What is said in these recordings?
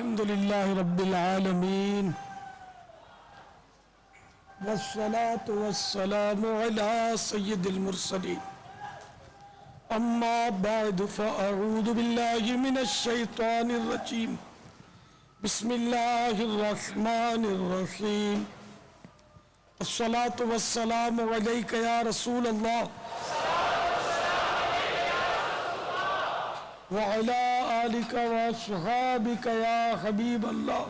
الحمد لله رب العالمين والصلاة والسلام على سيد المرسلين أما بعد فأعوذ بالله من الشيطان الرجيم بسم الله الرحمن الرحيم الصلاة والسلام عليك يا رسول الله وعلى آلك وأصحابك يا حبيب الله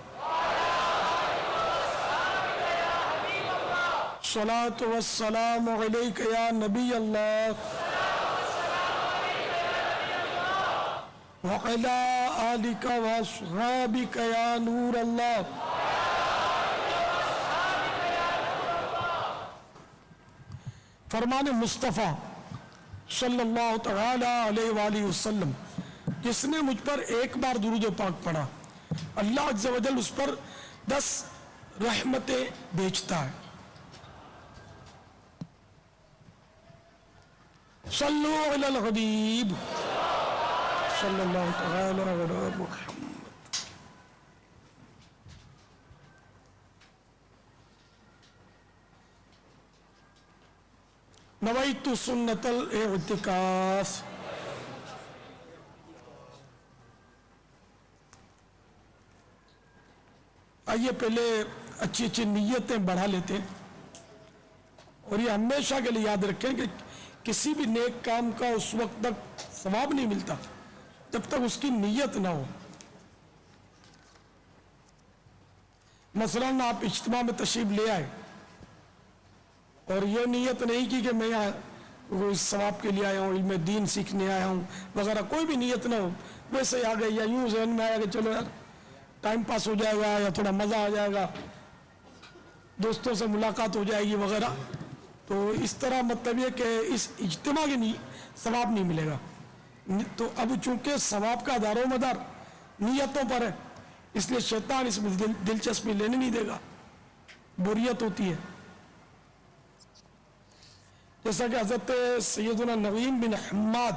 الصلاة والسلام عليك يا نبي الله وعلى آلك وأصحابك يا نور الله فرمان مصطفیٰ صلی اللہ تعالی علیہ وآلہ وسلم جس نے مجھ پر ایک بار درود پاک پڑھا اللہ عز و جل اس پر 10 رحمتیں بھیجتا ہے. صلو علی الحبیب صلی اللہ تعالی علی محمد. نویت سنت الاعتکاف. آئیے پہلے اچھی اچھی نیتیں بڑھا لیتے ہیں اور یہ ہمیشہ کے لیے یاد رکھیں کہ کسی بھی نیک کام کا اس وقت تک ثواب نہیں ملتا جب تک اس کی نیت نہ ہو. مثلاً آپ اجتماع میں تشریف لے آئے اور یہ نیت نہیں کی کہ میں اس ثواب کے لیے آیا ہوں، علم دین سیکھنے آیا ہوں وغیرہ، کوئی بھی نیت نہ ہو، ویسے آ گئی یا یوں ذہن میں آیا کہ چلو یار ٹائم پاس ہو جائے گا یا تھوڑا مزہ آ جائے گا، دوستوں سے ملاقات ہو جائے گی وغیرہ، تو اس طرح مطلب یہ کہ اس اجتماع کی ثواب نہیں ملے گا. تو اب چونکہ ثواب کا دار و مدار نیتوں پر ہے اس لیے شیطان اس میں دلچسپی لینے نہیں دے گا، بوریت ہوتی ہے. جیسا کہ حضرت سیدنا نعیم بن حماد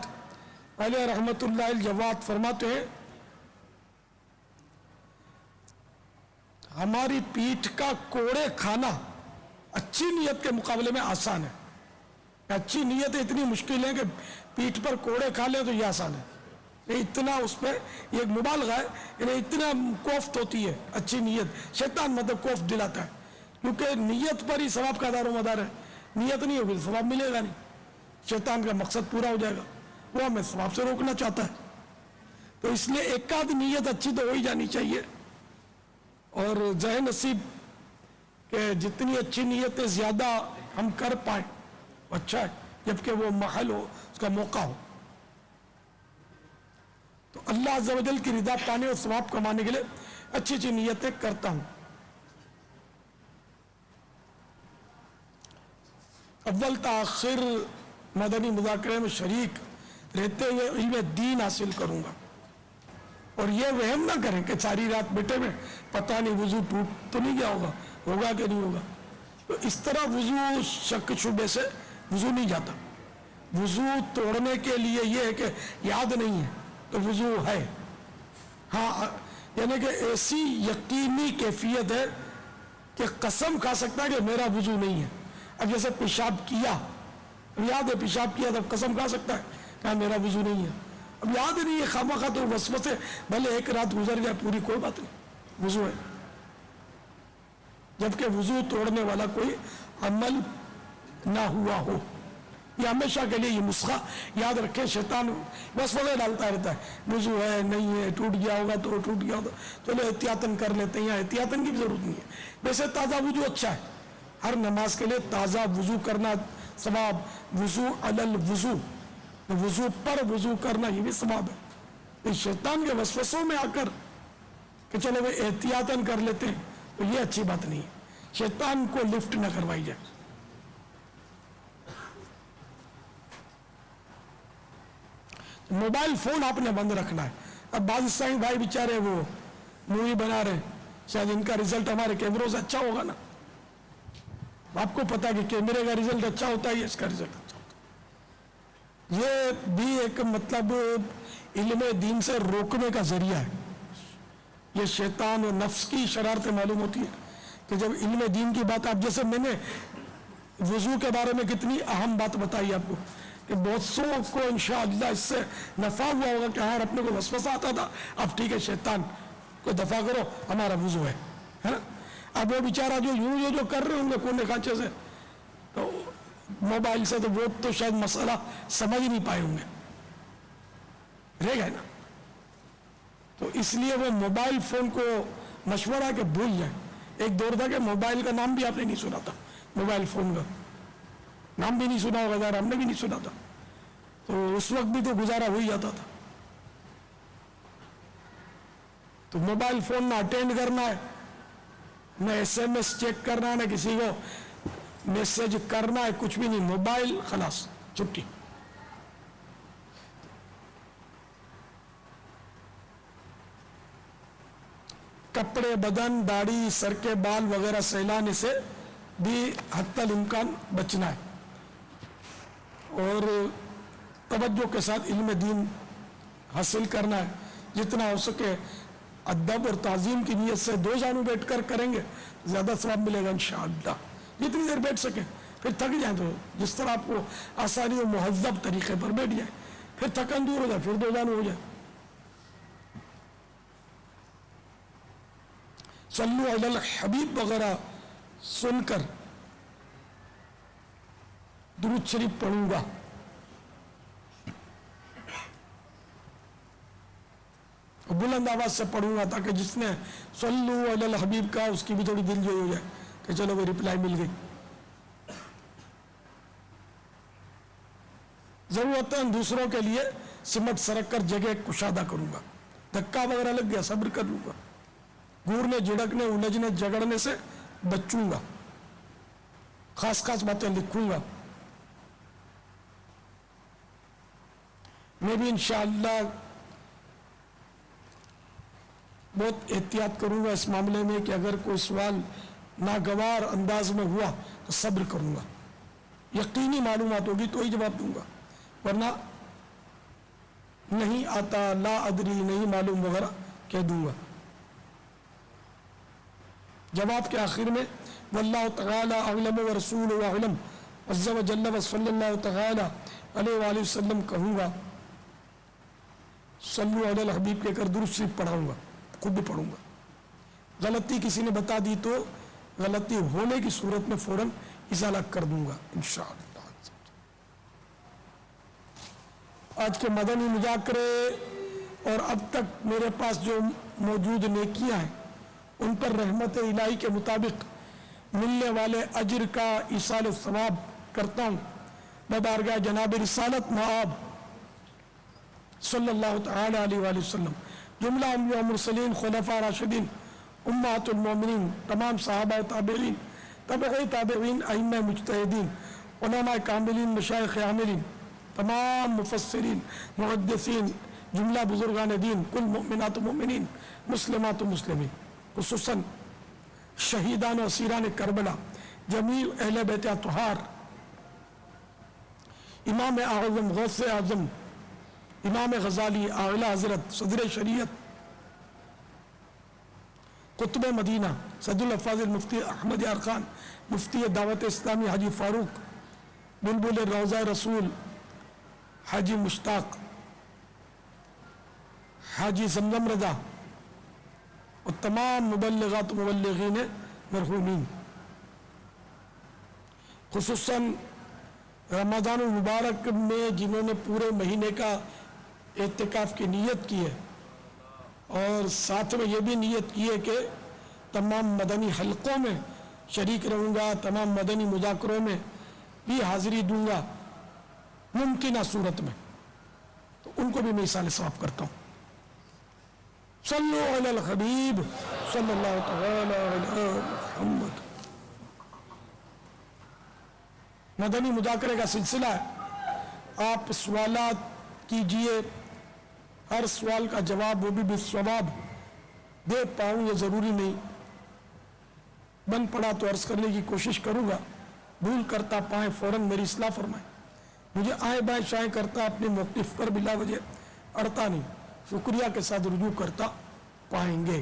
علیہ رحمت اللہ الجواد فرماتے ہیں ہماری پیٹھ کا کوڑے کھانا اچھی نیت کے مقابلے میں آسان ہے. اچھی نیت اتنی مشکل ہے کہ پیٹھ پر کوڑے کھا لے تو یہ آسان ہے. اتنا اس پہ یہ ایک مبالغہ ہے، یعنی اتنا کوفت ہوتی ہے اچھی نیت. شیطان مطلب کوفت دلاتا ہے کیونکہ نیت پر ہی ثواب کا دار و مدار ہے. نیت نہیں ہوگی ثواب ملے گا نہیں. شیطان کا مقصد پورا ہو جائے گا، وہ ہمیں ثواب سے روکنا چاہتا ہے. تو اس لیے ایک آدھ نیت اچھی تو ہو ہی جانی چاہیے. اور ذہن نصیب کہ جتنی اچھی نیتیں زیادہ ہم کر پائیں اچھا ہے، جبکہ وہ محل ہو، اس کا موقع ہو. تو اللہ عز و جل کی رضا پانے اور ثواب کمانے کے لیے اچھی اچھی نیتیں کرتا ہوں. اول تاخر مدنی مذاکرے میں شریک رہتے ہوئے علم دین حاصل کروں گا. اور یہ وہم نہ کریں کہ ساری رات بیٹے میں پتہ نہیں وضو ٹوٹ تو نہیں گیا ہوگا کہ نہیں ہوگا. تو اس طرح وضو شک شبے سے وضو نہیں جاتا. وضو توڑنے کے لیے یہ ہے کہ یاد نہیں ہے تو وضو ہے. ہاں یعنی کہ ایسی یقینی کیفیت ہے کہ قسم کھا سکتا ہے کہ میرا وضو نہیں ہے. اب جیسے پیشاب کیا، اب یاد ہے پیشاب کیا تب قسم کھا سکتا ہے کہ میرا وضو نہیں ہے. اب یاد نہیں ہے خامخواہ تو وسوسے بھلے ایک رات گزر جائے پوری کوئی بات نہیں، وضو ہے. جبکہ وضو توڑنے والا کوئی عمل نہ ہوا ہو. یہ ہمیشہ کے لیے یہ نسخہ یاد رکھیں. شیطان وسوسے ڈالتا رہتا ہے، وضو ہے نہیں ہے، ٹوٹ گیا ہوگا تو ٹوٹ گیا ہوگا، چلو احتیاطاً کر لیتے ہیں. احتیاطاً کی بھی ضرورت نہیں ہے. ویسے تازہ وضو اچھا ہے، ہر نماز کے لیے تازہ وضو کرنا ثواب. وضو علی الوضو، وضو پر وضو کرنا یہ بھی ثواب ہے. اس شیطان کے وسوسوں میں آ کر کہ چلو وہ احتیاطاً کر لیتے ہیں تو یہ اچھی بات نہیں ہے. شیطان کو لفٹ نہ کروائی جائے. موبائل فون آپ نے بند رکھنا ہے. اب بعض سائیں بھائی بیچارے وہ مووی بنا رہے ہیں، شاید ان کا رزلٹ ہمارے کیمروں سے اچھا ہوگا نا. آپ کو پتا کہ کیمرے کا رزلٹ اچھا ہوتا ہے، اس کا رزلٹ اچھا ہوتا ہے. یہ بھی ایک مطلب علم دین سے روکنے کا ذریعہ ہے. یہ شیطان اور نفس کی شرارتیں معلوم ہوتی ہیں کہ جب علم دین کی بات، آپ جیسے میں نے وضو کے بارے میں کتنی اہم بات بتائی آپ کو کہ بہت سو کو انشاءاللہ اس سے نفع ہوا ہوگا کہ ہاں اپنے کو وسوسہ آتا تھا، اب ٹھیک ہے شیطان کو دفع کرو، ہمارا وضو ہے نا۔ اب وہ بیچارہ جو یوں جو کر رہے ہوں گے کونے کانچے سے تو موبائل سے، تو وہ تو شاید مسئلہ سمجھ نہیں پائے ہوں گے، رہ گئے نا۔ تو اس لیے وہ موبائل فون کو مشورہ کہ بھول جائیں۔ ایک دور تھا کہ موبائل کا نام بھی آپ نے نہیں سنا تھا، موبائل فون کا نام بھی نہیں سنا ہوگا، ذرا ہم نے بھی نہیں سنا تھا، تو اس وقت بھی تو گزارا ہو ہی جاتا تھا۔ تو موبائل فون نہ اٹینڈ کرنا ہے، نہ ایس ایم ایس چیک کرنا ہے، نہ کسی کو میسج کرنا ہے، کچھ بھی نہیں، موبائل خلاص چھٹی۔ کپڑے، بدن، داڑھی، سر کے بال وغیرہ سہلانے سے بھی حتی الامکان بچنا ہے، اور توجہ کے ساتھ علم دین حاصل کرنا ہے، جتنا ہو سکے ادب اور تعظیم کی نیت سے دو جانوں بیٹھ کر کریں گے زیادہ ثواب ملے گا انشاءاللہ۔ جتنی دیر بیٹھ سکیں، پھر تھک جائیں تو جس طرح آپ کو آسانی و مہذب طریقے پر بیٹھ جائیں، پھر تھکن دور ہو جائے، پھر دو جانوں ہو جائے۔ صلو علی الحبیب وغیرہ سن کر درود شریف پڑھوں گا۔ بلند آواز سے پڑھوں گا تاکہ جس نے صلو علی الحبیب کا اس کی بھی تھوڑی دل جوئی ہو جائے کہ چلو وہ رپلائی مل گئی۔ ضرورت ہے دوسروں کے لیے سمٹ سرک کر جگہ کشادہ کروں گا۔ دھکا وغیرہ لگ گیا صبر کر لوں گا، گورنے جھڑکنے الجھنے جھگڑنے سے بچوں گا، خاص خاص باتیں لکھوں گا۔ میں بھی انشاءاللہ بہت احتیاط کروں گا اس معاملے میں کہ اگر کوئی سوال ناگوار انداز میں ہوا تو صبر کروں گا، یقینی معلومات ہوگی تو ہی جواب دوں گا، ورنہ نہیں آتا، لا ادری، نہیں معلوم وغیرہ کہہ دوں گا۔ جواب کے آخر میں واللہ تعالی اعلم ورسولہ اعلم عز وجل وصلی اللہ تعالی علیہ وآلہ وسلم کہوں گا، صلو علی الحبیب کہہ کر درود شریف پڑھاؤں گا، خود بھی پڑھوں گا۔ غلطی کسی نے بتا دی تو غلطی ہونے کی صورت میں فوراً ازالہ کر دوں گا انشاءاللہ۔ آج کے مدنی مذاکرے اور اب تک میرے پاس جو موجود نیکیاں ہیں ان پر رحمت الہی کے مطابق ملنے والے اجر کا ایصال ثواب کرتا ہوں ببارگاہ جناب رسالت مآب صلی اللہ تعالی علیہ وآلہ وسلم، جملہ انبیاء مرسلین، خلفاء راشدین، امہات المومنین، تمام صحابہ و تابعین، تابعی تابعین، ائمہ مجتہدین، علماء کاملین، مشایخ عاملین، تمام مفسرین، محدثین، جملہ بزرگان دین، کل مؤمنات و مؤمنین، مسلمات و مسلمین، خصوصاً شہیدان و اسیران کربلا، جمیع اہل بیت اطہار، امام اعظم، غوث اعظم، امام غزالی، اعلیٰ حضرت صدر شریعت، قطب مدینہ، سید الافاضل مفتی احمد یار خان، مفتی دعوت اسلامی حاجی فاروق، بلبل روضہ رسول حاجی مشتاق، حاجی زمزم رضا، اور تمام مبلغات و مبلغین مرحومین، خصوصاً رمضان المبارک میں جنہوں نے پورے مہینے کا اعتکاف کی نیت کی ہے، اور ساتھ میں یہ بھی نیت کی ہے کہ تمام مدنی حلقوں میں شریک رہوں گا، تمام مدنی مذاکروں میں بھی حاضری دوں گا ممکنہ صورت میں، تو ان کو بھی میں ایصال ثواب کرتا ہوں۔ صلو علی الحبیب صلی اللہ تعالی علی محمد۔ مدنی مذاکرے کا سلسلہ ہے، آپ سوالات کیجئے، ہر سوال کا جواب وہ بھی بالصواب دے پاؤں یہ ضروری نہیں، بن پڑا تو عرض کرنے کی کوشش کروں گا، بھول کرتا پائیں فوراً میری اصلاح فرمائیں، مجھے آئیں بائیں شائیں کرتا اپنے موقف پر بلا وجہ اڑتا نہیں، شکریہ کے ساتھ رجوع کرتا پائیں گے۔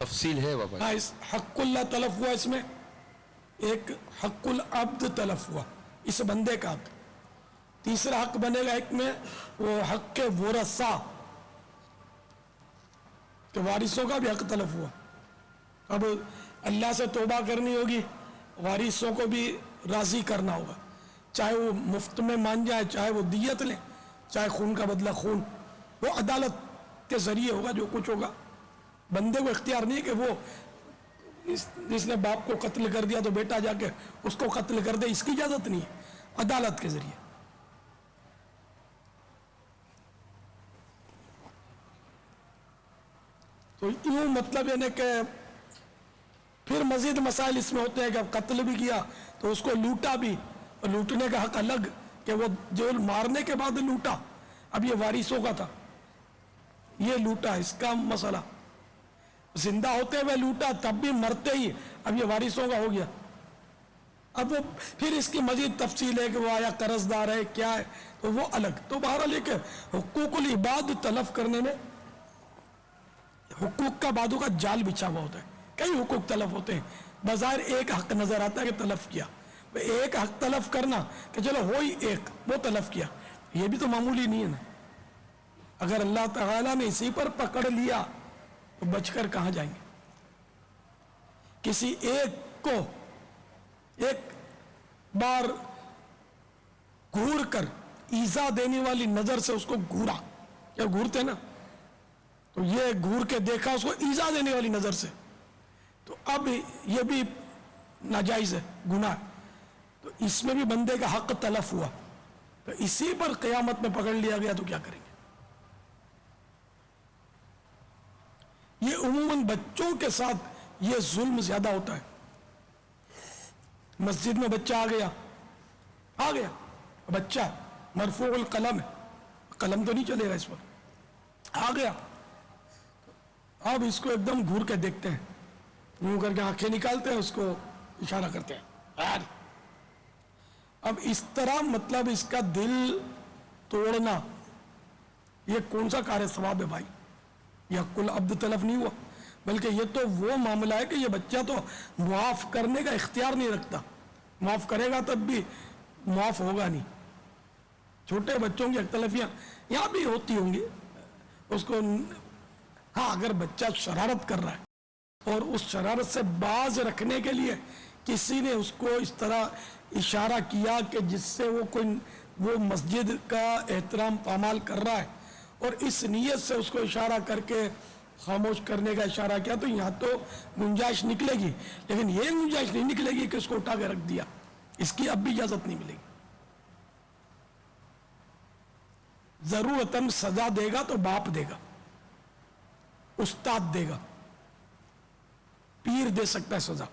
تفصیل ہے بابا؟ ہاں، اس حق اللہ تلف ہوا، اس میں ایک حق العبد تلف ہوا، اس بندے کا حق. تیسرا حق بنے گا ایک میں وہ حق کے ورثہ، کہ وارثوں کا بھی حق تلف ہوا. اب اللہ سے توبہ کرنی ہوگی، وارثوں کو بھی راضی کرنا ہوگا، چاہے وہ مفت میں مان جائے، چاہے وہ دیت لیں، چاہے خون کا بدلہ خون. وہ عدالت کے ذریعے ہوگا جو کچھ ہوگا. بندے کو اختیار نہیں ہے کہ وہ جس نے باپ کو قتل کر دیا تو بیٹا جا کے اس کو قتل کر دے، اس کی اجازت نہیں ہے، عدالت کے ذریعے. تو یوں مطلب یعنی کہ پھر مزید مسائل اس میں ہوتے ہیں کہ اب قتل بھی کیا تو اس کو لوٹا بھی، اور لوٹنے کا حق الگ کہ وہ جو مارنے کے بعد لوٹا، اب یہ وارثوں کا تھا، یہ لوٹا، اس کا مسئلہ. زندہ ہوتے ہوئے لوٹا تب بھی مرتے ہی اب یہ وارثوں کا ہو گیا. اب وہ پھر اس کی مزید تفصیل ہے کہ وہ آیا قرض دار ہے کیا ہے، تو وہ الگ. تو بہرحال یہ کہ حقوق العباد تلف کرنے میں حقوق کا بادوں کا جال بچھا ہوا ہوتا ہے. کئی حقوق تلف ہوتے ہیں، بظاہر ایک حق نظر آتا ہے کہ تلف کیا، ایک حق تلف کرنا کہ چلو ہو ہی ایک، وہ تلف کیا، یہ بھی تو معمولی نہیں ہے نا. اگر اللہ تعالیٰ نے اسی پر پکڑ لیا تو بچ کر کہاں جائیں گے. کسی ایک کو ایک بار گھور کر ایذا دینے والی نظر سے اس کو گھورا، کیا گھورتے نا، تو یہ گھور کے دیکھا اس کو ایذا دینے والی نظر سے، تو اب یہ بھی ناجائز ہے، گناہ ہے. تو اس میں بھی بندے کا حق تلف ہوا، تو اسی پر قیامت میں پکڑ لیا گیا تو کیا کریں گے. یہ عموماً بچوں کے ساتھ یہ ظلم زیادہ ہوتا ہے. مسجد میں بچہ آ گیا بچہ مرفوع القلم ہے، قلم تو نہیں چلے گا اس پر، آ گیا، اب اس کو ایک دم گھور کے دیکھتے ہیں، یوں کر کے آنکھیں نکالتے ہیں، اس کو اشارہ کرتے ہیں. اب اس طرح مطلب اس کا دل توڑنا یہ کون سا کار ثواب ہے بھائی. یہ حق العبد تلف نہیں ہوا، بلکہ یہ تو وہ معاملہ ہے کہ یہ بچہ تو معاف کرنے کا اختیار نہیں رکھتا، معاف کرے گا تب بھی معاف ہوگا نہیں. چھوٹے بچوں کی حق تلفیاں یہاں بھی ہوتی ہوں گی، اس کو ہاں اگر بچہ شرارت کر رہا ہے اور اس شرارت سے باز رکھنے کے لیے کسی نے اس کو اس طرح اشارہ کیا کہ جس سے وہ مسجد کا احترام پامال کر رہا ہے، اور اس نیت سے اس کو اشارہ کر کے خاموش کرنے کا اشارہ کیا، تو یہاں تو گنجائش نکلے گی. لیکن یہ گنجائش نہیں نکلے گی کہ اس کو اٹھا کے رکھ دیا، اس کی اب بھی اجازت نہیں ملے گی. ضرورتاً سزا دے گا تو باپ دے گا، استاد دے گا، پیر دے سکتا ہے سزا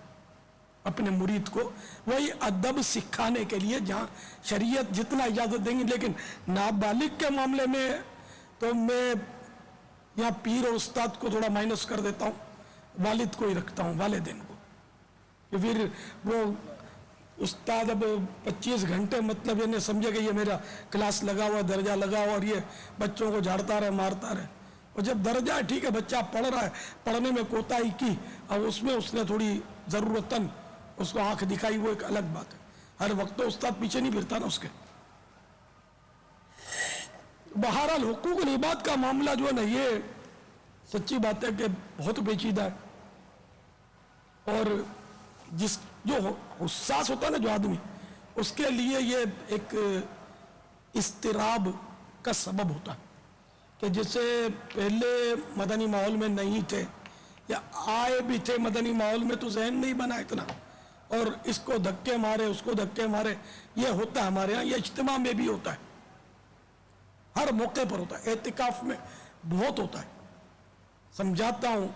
اپنے مرید کو، وہی ادب سکھانے کے لیے جہاں شریعت جتنا اجازت دیں گی. لیکن نابالغ کے معاملے میں تو میں یہاں پیر اور استاد کو تھوڑا مائنس کر دیتا ہوں، والد کو ہی رکھتا ہوں، والدین کو. کہ پھر وہ استاد اب 25 گھنٹے مطلب یہ نہیں سمجھے کہ یہ میرا کلاس لگا ہوا، درجہ لگا ہوا، اور یہ بچوں کو جھاڑتا رہے، مارتا رہے. اور جب درجہ ہے ٹھیک ہے، بچہ پڑھ رہا ہے، پڑھنے میں کوتاہی کی، اب اس میں اس نے تھوڑی ضرورتاً اس کو آنکھ دکھائی، وہ ایک الگ بات ہے. ہر وقت تو استاد پیچھے نہیں پھرتا نا اس کے. بہرحال حقوق العباد کا معاملہ جو ہے نا، یہ سچی بات ہے کہ بہت پیچیدہ ہے، اور جو حساس ہوتا ہے نا جو آدمی، اس کے لیے یہ ایک اضطراب کا سبب ہوتا ہے کہ جسے پہلے مدنی ماحول میں نہیں تھے یا آئے بھی تھے مدنی ماحول میں تو ذہن نہیں بنا اتنا، اور اس کو دھکے مارے اس کو دھکے مارے. یہ ہوتا ہے ہمارے ہاں، یہ اجتماع میں بھی ہوتا ہے، ہر موقع پر ہوتا ہے، اعتکاف میں بہت ہوتا ہے. سمجھاتا ہوں،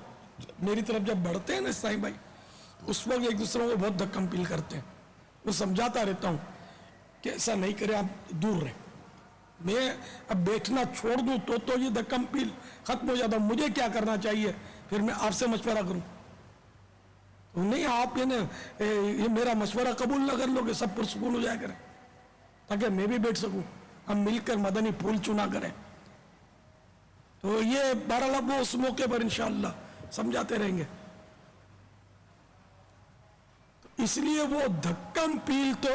میری طرف جب بڑھتے ہیں نا سائیں بھائی، اس وقت ایک دوسرے کو بہت دھکم پیل کرتے ہیں. میں سمجھاتا رہتا ہوں کہ ایسا نہیں کرے، آپ دور رہیں. میں اب بیٹھنا چھوڑ دوں تو یہ دھکم پیل ختم ہو جاتا. مجھے کیا کرنا چاہیے پھر میں آپ سے مشورہ کروں؟ نہیں، آپ یہ میرا مشورہ قبول نہ کر لو کہ سب پرسکون ہو جائے کریں، تاکہ میں بھی بیٹھ سکوں، ہم مل کر مدنی پھول چنا کریں. تو یہ بہرحال وہ اس موقع پر انشاءاللہ سمجھاتے رہیں گے. اس لیے وہ دھکم پیل تو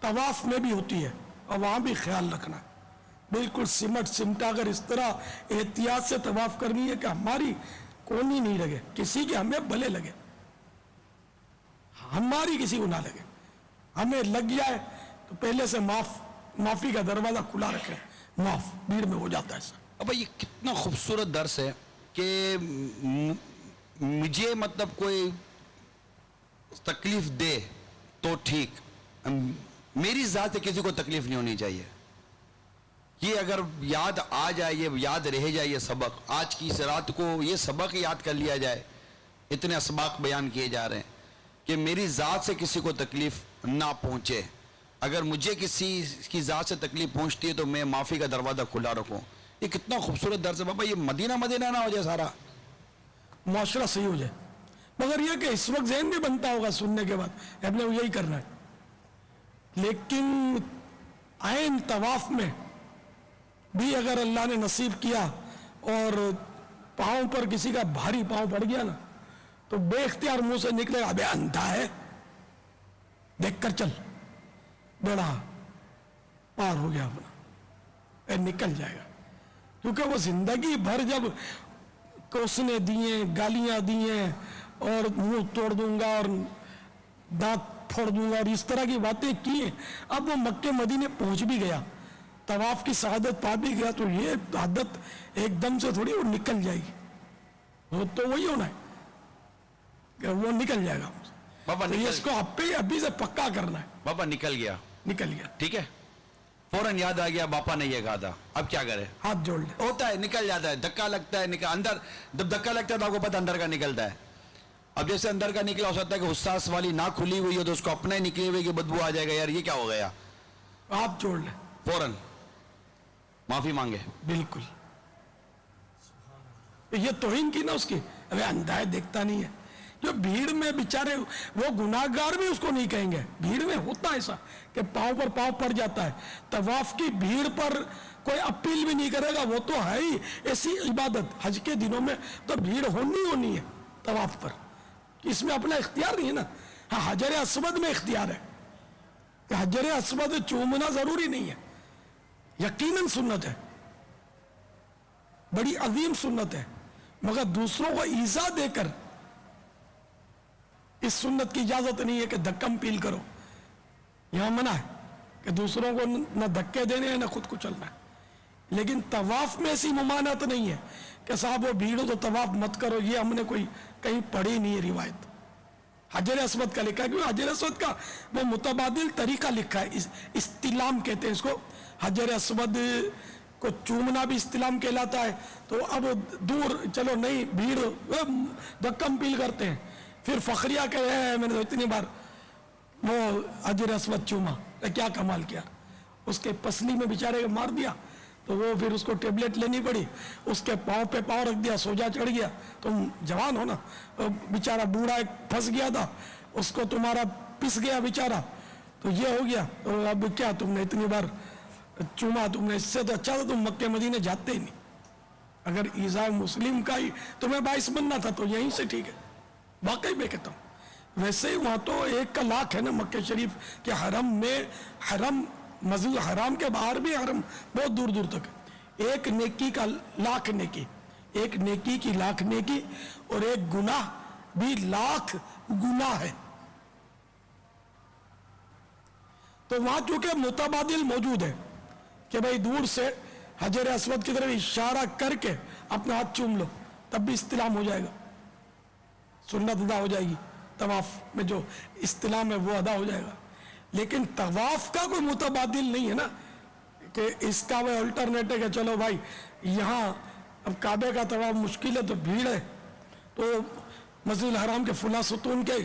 طواف میں بھی ہوتی ہے اور وہاں بھی خیال رکھنا ہے، بالکل سمٹا کر اس طرح احتیاط سے طواف کرنی ہے کہ ہماری کونی نہیں لگے، کسی کے ہمیں بھلے لگے، ہماری کسی کو نہ لگے، ہمیں لگ جائے تو پہلے سے معافی کا دروازہ کھلا رکھے، معاف بھیڑ میں ہو جاتا ہے ایسا۔ اب یہ کتنا خوبصورت درس ہے کہ مجھے مطلب کوئی تکلیف دے تو ٹھیک، میری ذات سے کسی کو تکلیف نہیں ہونی چاہیے۔ یہ اگر یاد آ جائے، یہ یاد رہ جائے، یہ سبق آج کی اس رات کو یہ سبق یاد کر لیا جائے، اتنے اسباق بیان کیے جا رہے ہیں کہ میری ذات سے کسی کو تکلیف نہ پہنچے، اگر مجھے کسی کی ذات سے تکلیف پہنچتی ہے تو میں معافی کا دروازہ کھلا رکھوں۔ یہ کتنا خوبصورت درس ہے بابا، یہ مدینہ نہ ہو جائے سارا، معاشرہ صحیح ہو جائے، مگر یہ کہ اس وقت ذہن بھی بنتا ہوگا سننے کے بعد اب نے یہی کرنا ہے، لیکن عین طواف میں بھی اگر اللہ نے نصیب کیا اور پاؤں پر کسی کا بھاری پاؤں پڑ گیا نا تو بے اختیار منہ سے نکلے، ابے اندھا ہے دیکھ کر چل، بیڑا پار ہو گیا اپنا، نکل جائے گا، کیونکہ وہ زندگی بھر جب کوسنے دیے، گالیاں دیے اور منہ توڑ دوں گا اور دانت پھوڑ دوں گا اور اس طرح کی باتیں کی ہیں، اب وہ مکے مدینے پہنچ بھی گیا، طواف کی سعادت پا بھی گیا، تو یہ عادت ایک دم سے تھوڑی وہ نکل جائے گی، وہ تو وہی ہونا ہے کہ وہ نکل جائے گا بابا تو اس کو ابھی سے پکا کرنا ہے۔ بابا نکل گیا، نکل گیا، ٹھیک ہے، فوراً یاد آ گیا باپا نے یہ کہا تھا، اب کیا کرے؟ ہاتھ جوڑ لے، ہوتا ہے، نکل جاتا ہے، دھکا لگتا ہے، اندر جب دھکا لگتا ہے تو آپ کو پتہ اندر کا نکلتا ہے۔ اب جیسے اندر کا نکلا، ہو سکتا ہے کہ حساس والی نہ کھلی ہوئی ہے تو اس کو اپنا ہی نکلے ہوئے کہ بدبو آ جائے گا، یار یہ کیا ہو گیا، ہاتھ جوڑ لے، فوراً معافی مانگے۔ بالکل یہ توہین کی نا اس کی، ابھی اندھا ہے دیکھتا نہیں ہے، جو بھیڑ میں بیچارے وہ گناہگار بھی اس کو نہیں کہیں گے، بھیڑ میں ہوتا ایسا کہ پاؤں پر پاؤں پڑ جاتا ہے، طواف کی بھیڑ پر کوئی اپیل بھی نہیں کرے گا، وہ تو ہے ہی ایسی عبادت، حج کے دنوں میں تو بھیڑ ہونی ہے طواف پر، اس میں اپنا اختیار نہیں ہے نا، ہاں حجر اسود میں اختیار ہے کہ حجر اسود چومنا ضروری نہیں ہے، یقیناً سنت ہے، بڑی عظیم سنت ہے، مگر دوسروں کو ایذا دے کر اس سنت کی اجازت نہیں ہے کہ دھکم پیل کرو، یہاں منع ہے کہ دوسروں کو نہ دھکے دینے ہیں نہ خود کو چلنا ہے، لیکن طواف میں ایسی ممانعت نہیں ہے کہ صاحب وہ بھیڑ ہو تو طواف مت کرو، یہ ہم نے کوئی کہیں پڑھی نہیں ہے روایت۔ حجر اسود کا لکھا ہے، کیونکہ حجر اسود کا وہ متبادل طریقہ لکھا ہے، استلام کہتے ہیں اس کو، حجر اسود کو چومنا بھی استلام کہلاتا ہے، تو اب دور چلو نہیں بھیڑ دھکم پیل کرتے ہیں، پھر فخریہ کہے ہیں میں نے تو اتنی بار وہ حجر اسود چوما، کیا کمال کیا، اس کے پسلی میں بیچارے مار دیا تو وہ پھر اس کو ٹیبلٹ لینی پڑی، اس کے پاؤں پہ پاؤں رکھ دیا، سوجا چڑھ گیا، تم جوان ہو نا، بیچارہ بوڑھا ایک پھنس گیا تھا، اس کو تمہارا پس گیا بیچارہ، تو یہ ہو گیا، تو اب کیا تم نے اتنی بار چوما، تم نے اس سے تو اچھا تھا تم مکے مدینے جاتے ہی نہیں، اگر ایذاء مسلم کا ہی تمہیں باعث بننا تھا تو یہیں سے ٹھیک ہے، واقعی میں کہتا ہوں، ویسے ہی وہاں تو 1 کا لاکھ ہے نا مکہ شریف کے حرم میں، حرم مسجد حرام کے باہر بھی حرم بہت دور دور تک ہے، 1 نیکی کا لاکھ نیکی، 1 نیکی کی لاکھ نیکی، اور 1 گناہ بھی لاکھ گناہ ہے، تو وہاں چونکہ متبادل موجود ہے کہ بھئی دور سے حجر اسود کی طرف اشارہ کر کے اپنا ہاتھ چوم لو، تب بھی استلام ہو جائے گا، سنت ادا ہو جائے گی، طواف میں جو استلام ہے وہ ادا ہو جائے گا، لیکن طواف کا کوئی متبادل نہیں ہے نا کہ اس کا وہ الٹرنیٹ ہے کہ چلو بھائی یہاں اب کعبے کا طواف مشکل ہے تو بھیڑ ہے تو مسجد الحرام کے فلاں ستون کے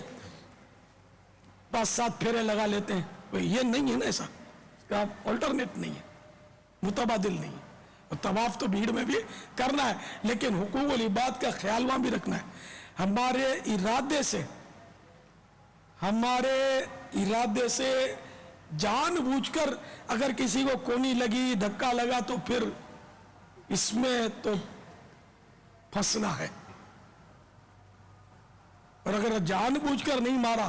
5-7 پھیرے لگا لیتے ہیں، یہ نہیں ہے نا، ایسا اس کا الٹرنیٹ نہیں ہے، متبادل نہیں ہے، اور طواف تو بھیڑ میں بھی کرنا ہے، لیکن حقوق العباد کا خیال وہاں بھی رکھنا ہے، ہمارے ارادے سے جان بوجھ کر اگر کسی کو کونی لگی، دھکا لگا تو پھر اس میں تو پھنسنا ہے، اور اگر جان بوجھ کر نہیں مارا،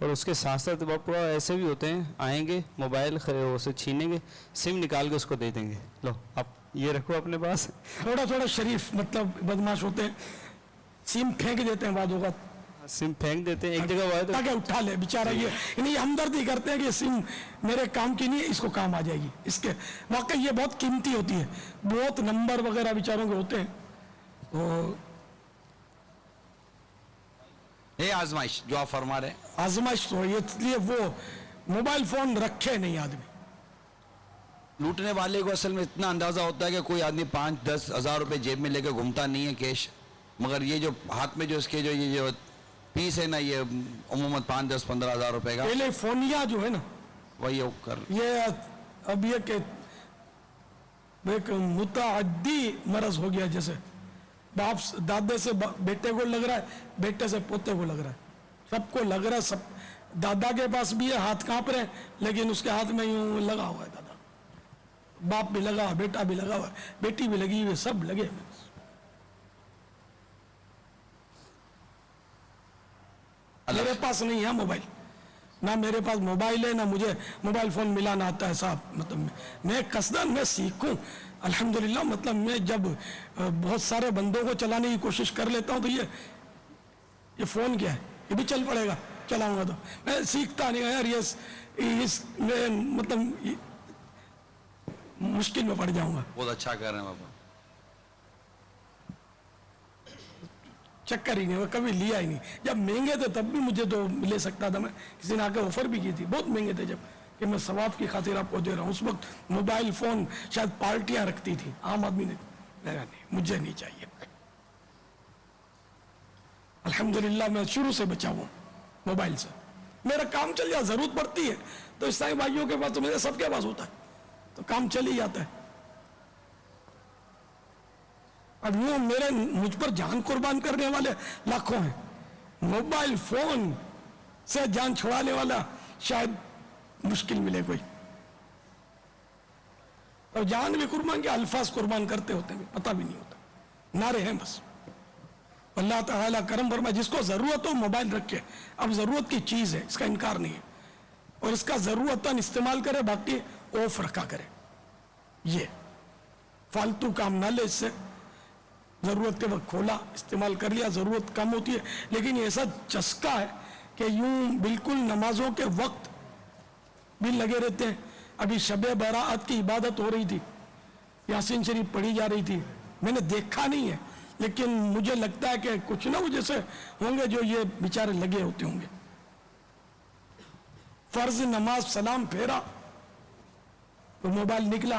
اور اس کے ساتھ ساتھ باپا ایسے بھی ہوتے ہیں آئیں گے موبائل اسے چھینیں گے سم نکال کے اس کو دے دیں گے لو آپ یہ رکھو اپنے پاس. تھوڑا تھوڑا شریف مطلب بدماش ہوتے ہیں, سیم پھینک دیتے ہیں بعض اوقات سم پھینک دیتے ہیں ایک جگہ وہ تاکہ اٹھا لے بیچارہ, یہ یعنی ہمدردی کرتے ہیں کہ سم میرے کام کی نہیں ہے, اس کو کام آ جائے گی, اس کے واقعی یہ بہت قیمتی ہوتی ہے, بہت نمبر وغیرہ بیچاروں کے ہوتے ہیں. تو یہ آزمائش جو آپ فرما رہے ہیں, آزمائش تو ہے, اس لیے وہ موبائل فون رکھے نہیں آدمی. لوٹنے والے کو اصل میں اتنا اندازہ ہوتا ہے کہ کوئی آدمی 5-10 ہزار روپے جیب میں لے کے گھومتا نہیں ہے کیش, مگر یہ جو ہاتھ میں جو اس کے جو یہ جو پیس ہے نا, یہ عموماً 5-10-15 ہزار روپے کا ٹیلی فونیا جو ہے نا, وہی کر یہ اب یہ کہ ایک متعدی مرض ہو گیا, جیسے باپ دادے سے بیٹے کو لگ رہا ہے, بیٹے سے پوتے کو لگ رہا ہے, سب کو لگ رہا ہے. سب دادا کے پاس بھی ہے, ہاتھ کانپ رہے لیکن اس کے ہاتھ میں یوں لگا ہوا ہے دادا, باپ بھی لگا ہوا, بیٹا بھی لگا ہوا, بیٹی بھی لگی ہوئی, سب لگے ہوئے. میرے پاس نہیں ہے موبائل, نہ میرے پاس موبائل ہے, نہ مجھے موبائل فون ملانا آتا ہے صاحب. مطلب میں قصداً میں سیکھوں الحمدللہ, مطلب میں جب بہت سارے بندوں کو چلانے کی کوشش کر لیتا ہوں تو یہ فون کیا ہے, یہ بھی چل پڑے گا, چلاؤں گا تو میں سیکھتا نہیں یار, یہ میں مطلب مشکل میں پڑ جاؤں گا. بہت اچھا کر رہے ہیں بابا. چکر ہی نہیں, وہ کبھی لیا ہی نہیں. جب مہنگے تھے تب بھی مجھے تو لے سکتا تھا, میں کسی نے آ کے آفر بھی کی تھی, بہت مہنگے تھے جب, کہ میں ثواب کی خاطر آپ کو دے رہا ہوں. اس وقت موبائل فون شاید پارٹیاں رکھتی تھی, عام آدمی نے, نہیں مجھے نہیں چاہیے. الحمدللہ میں شروع سے بچا ہوں موبائل سے, میرا کام چل جائے, ضرورت پڑتی ہے تو عیسائی بھائیوں کے پاس تو میرے سب کے پاس ہوتا ہے, تو کام چل ہی جاتا ہے. اب یوں مجھ پر جان قربان کرنے والے لاکھوں ہیں, موبائل فون سے جان چھڑانے والا شاید مشکل ملے کوئی. اور جان بھی قربان کے الفاظ قربان کرتے ہوتے ہیں, پتہ بھی نہیں ہوتا, نعرے ہیں بس. اللہ تعالیٰ کرم فرمائے, جس کو ضرورت ہو موبائل رکھے, اب ضرورت کی چیز ہے, اس کا انکار نہیں ہے, اور اس کا ضرورتاً استعمال کرے, باقی آف رکھا کرے. یہ فالتو کام نہ لے, اس سے ضرورت کے وقت کھولا, استعمال کر لیا, ضرورت کم ہوتی ہے. لیکن یہ ایسا چسکا ہے کہ یوں بالکل نمازوں کے وقت بھی لگے رہتے ہیں. ابھی شب براءت کی عبادت ہو رہی تھی, یاسین شریف پڑھی جا رہی تھی, میں نے دیکھا نہیں ہے لیکن مجھے لگتا ہے کہ کچھ نہ جیسے ہوں گے جو یہ بیچارے لگے ہوتے ہوں گے. فرض نماز سلام پھیرا تو موبائل نکلا,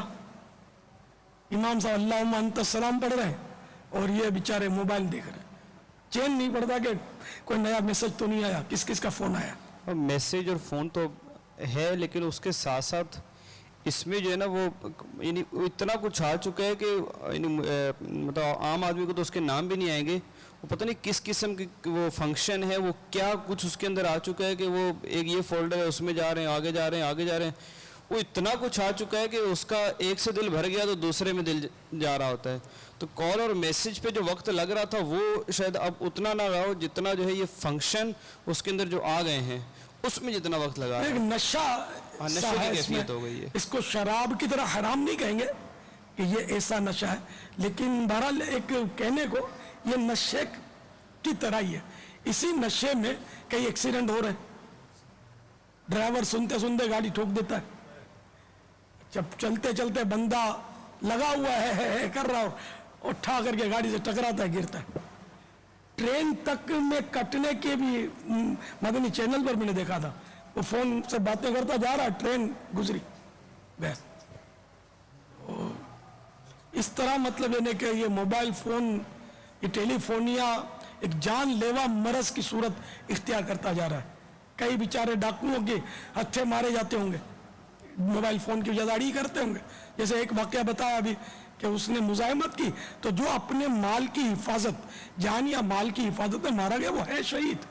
امام صاحب اللہم انت السلام پڑھ رہے ہیں اور یہ بیچارے موبائل دیکھ رہے ہیں. چین نہیں پڑتا کہ کوئی نیا میسج تو نہیں آیا, کس کس کا فون آیا. اور میسج اور فون تو ہے, لیکن اس کے ساتھ ساتھ اس میں جو ہے نا وہ یعنی اتنا کچھ آ چکا ہے کہ یعنی مطلب عام آدمی کو تو اس کے نام بھی نہیں آئیں گے. وہ پتہ نہیں کس قسم کی وہ فنکشن ہے, وہ کیا کچھ اس کے اندر آ چکا ہے کہ وہ ایک یہ فولڈر ہے, اس میں جا رہے ہیں, آگے جا رہے ہیں, آگے جا رہے ہیں. وہ اتنا کچھ آ چکا ہے کہ اس کا ایک سے دل بھر گیا تو دوسرے میں دل جا رہا ہوتا ہے. تو کال اور میسج پہ جو وقت لگ رہا تھا وہ شاید اب اتنا نہ رہا ہو جتنا جو ہے یہ فنکشن اس کے اندر جو آ گئے ہیں اس میں جتنا وقت لگا. ایک نشہ نشے کی کیفیت ہو گئی ہے. اس کو شراب کی طرح حرام نہیں کہیں گے کہ یہ ایسا نشہ ہے, لیکن بہرحال ایک کہنے کو یہ نشے کی طرح ہی ہے. اسی نشے میں کئی ایکسیڈنٹ ہو رہے ہیں, ڈرائیور سنتے سنتے گاڑی ٹھوک دیتا ہے, جب چلتے چلتے بندہ لگا ہوا ہے کر رہا ہو, اٹھا کر کے گاڑی سے ٹکراتا ہے, گرتا ہے. ٹرین تک میں کٹنے کے بھی مدنی چینل پر میں نے دیکھا تھا, وہ فون سے باتیں کرتا جا رہا, ٹرین گزری بس. اس طرح مطلب کہ یہ موبائل فون, یہ ٹیلی فونیا ایک جان لیوا مرض کی صورت اختیار کرتا جا رہا ہے. کئی بیچارے ڈاکوؤں کے ہتھے مارے جاتے ہوں گے, موبائل فون کی وجہ داڑھی کرتے ہوں گے. جیسے ایک واقعہ بتایا ابھی کہ اس نے مزاحمت کی تو جو اپنے مال کی حفاظت, جان یا مال کی حفاظت میں مارا گیا, وہ ہے شہید.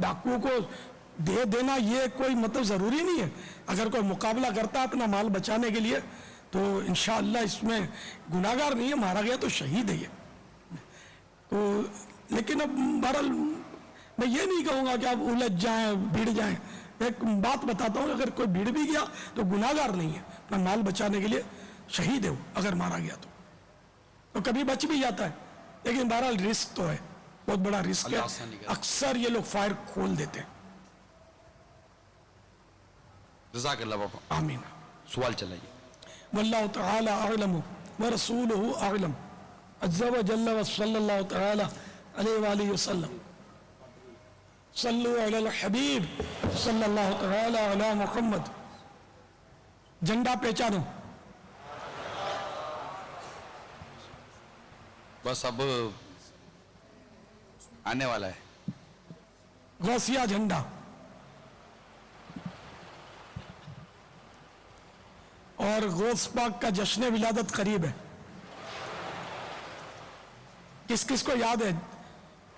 ڈاکوؤں کو دے دینا یہ کوئی مطلب ضروری نہیں ہے. اگر کوئی مقابلہ کرتا اپنا مال بچانے کے لیے تو انشاءاللہ اس میں گناہگار نہیں ہے, مارا گیا تو شہید ہے یہ. تو لیکن اب بہرحال میں یہ نہیں کہوں گا کہ آپ الجھ جائیں, بھیڑ جائیں, ایک بات بتاتا ہوں، اگر کوئی بھیڑ بھی گیا تو گناہگار نہیں ہے، اپنا مال بچانے کے لیے شہید ہے وہ، اگر مارا گیا تو کبھی بچ بھی جاتا ہے، لیکن بہرحال رسک تو ہے، بہت بڑا رسک ہے، اللہ آسانی کرے۔ اکثر یہ لوگ فائر کھول دیتے ہیں۔ جزاک اللہ بابا، آمین۔ سوال چلائیے۔ واللہ تعالی اعلم ورسولہ اعلم عز و جل وصلی اللہ تعالی علیہ وآلہ وسلم۔ صلو علی الحبیب صلی اللہ تعالی علی محمد۔ جھنڈا پہچانو۔ بس اب آنے والا ہے۔ غوثیہ جھنڈا، اور غوث پاک کا جشن ولادت قریب ہے۔ کس کس کو یاد ہے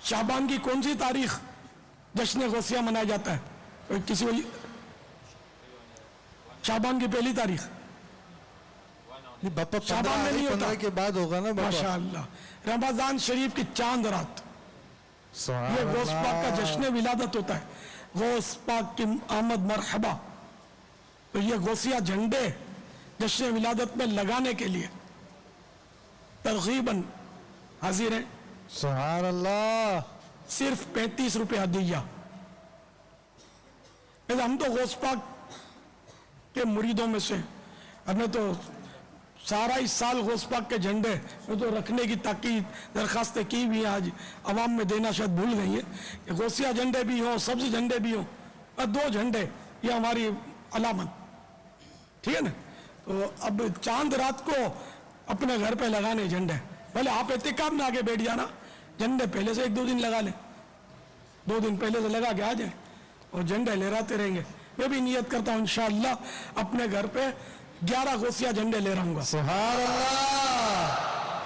شعبان کی کون سی تاریخ جشن غوثیہ منایا جاتا ہے؟ کوئی کسی کو شعبان کی پہلی تاریخ؟ باپا شعبان میں نہیں ہوتا، 15 کے بعد ہوگا نا باپا؟ ماشاءاللہ، رمضان شریف کی چاند رات سبحان یہ غوث پاک کا اللہ۔ جشن ولادت ہوتا ہے، غوث پاک کی آمد مرحبا۔ تو یہ غوثیہ جھنڈے جشن ولادت میں لگانے کے لیے ترغیباً حاضر ہیں، سبحان اللہ۔ صرف 35 روپے ہدیہ۔ ہم تو غوث پاک کے مریدوں میں سے، ہم نے تو سارا ہی سال غوث پاک کے جھنڈے وہ تو رکھنے کی تاکید درخواستیں کی بھی ہیں، آج عوام میں دینا شاید بھول گئی ہیں کہ غوثیہ جھنڈے بھی ہوں، سبز جھنڈے بھی ہوں، اور 2 جھنڈے یہ ہماری علامت، ٹھیک ہے نا؟ تو اب چاند رات کو اپنے گھر پہ لگانے جھنڈے، پہلے آپ اعتکاف میں آگے بیٹھ جانا، جھنڈے پہلے سے 1-2 دن لگا لیں، 2 دن پہلے سے لگا کے آ جائیں اور جھنڈے لہراتے رہیں گے۔ میں بھی نیت کرتا ہوں انشاءاللہ اپنے گھر پہ 11 غوثیہ جھنڈے لے رہوں گا سبحان اللہ۔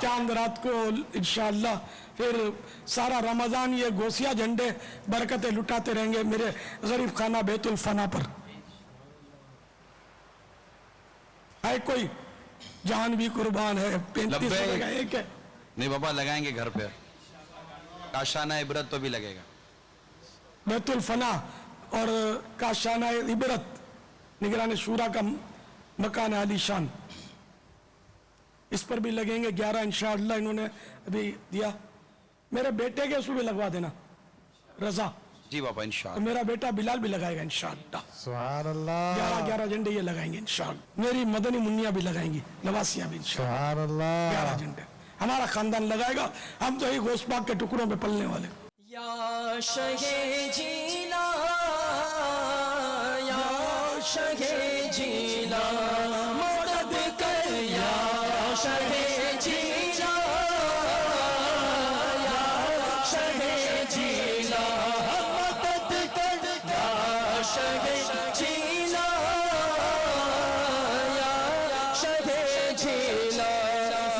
چاند رات کو انشاءاللہ، پھر سارا رمضان یہ غوثیہ جھنڈے برکتیں لٹاتے رہیں گے میرے غریب خانہ بیت الفنا پر۔ ہے کوئی جان بھی قربان ہے، 35 روپے کا ایک ہے۔ نہیں بابا، لگائیں گے گھر پہ، کاشانہ عبرت تو بھی لگے گا۔ بیت الفنا اور کاشانہ عبرت نگران شورا کا مکان عالی شان، اس پر بھی لگیں گے 11 انشاءاللہ۔ انہوں نے ابھی دیا، میرے بیٹے کے اس میں بھی لگوا دینا رضا، جی بابا تو انشاءاللہ۔ میرا بیٹا بلال بھی لگائے گا انشاءاللہ۔ سبحان اللہ۔ 11 جھنڈے یہ لگائیں گے انشاءاللہ۔ میری مدنی منیاں بھی لگائیں گی، نواسیاں بھی انشاءاللہ۔ سبحان اللہ۔ 11 جھنڈے ہمارا خاندان لگائے گا، ہم تو ہی غوث پاک کے ٹکڑوں پہ پلنے والے۔ یا شہ جیلا، یا شہ جیلا مدد کر، یا شہ جیلا، یا شہ جیلا مدد کر، یا شہ جیلا، یا شہ جیلا۔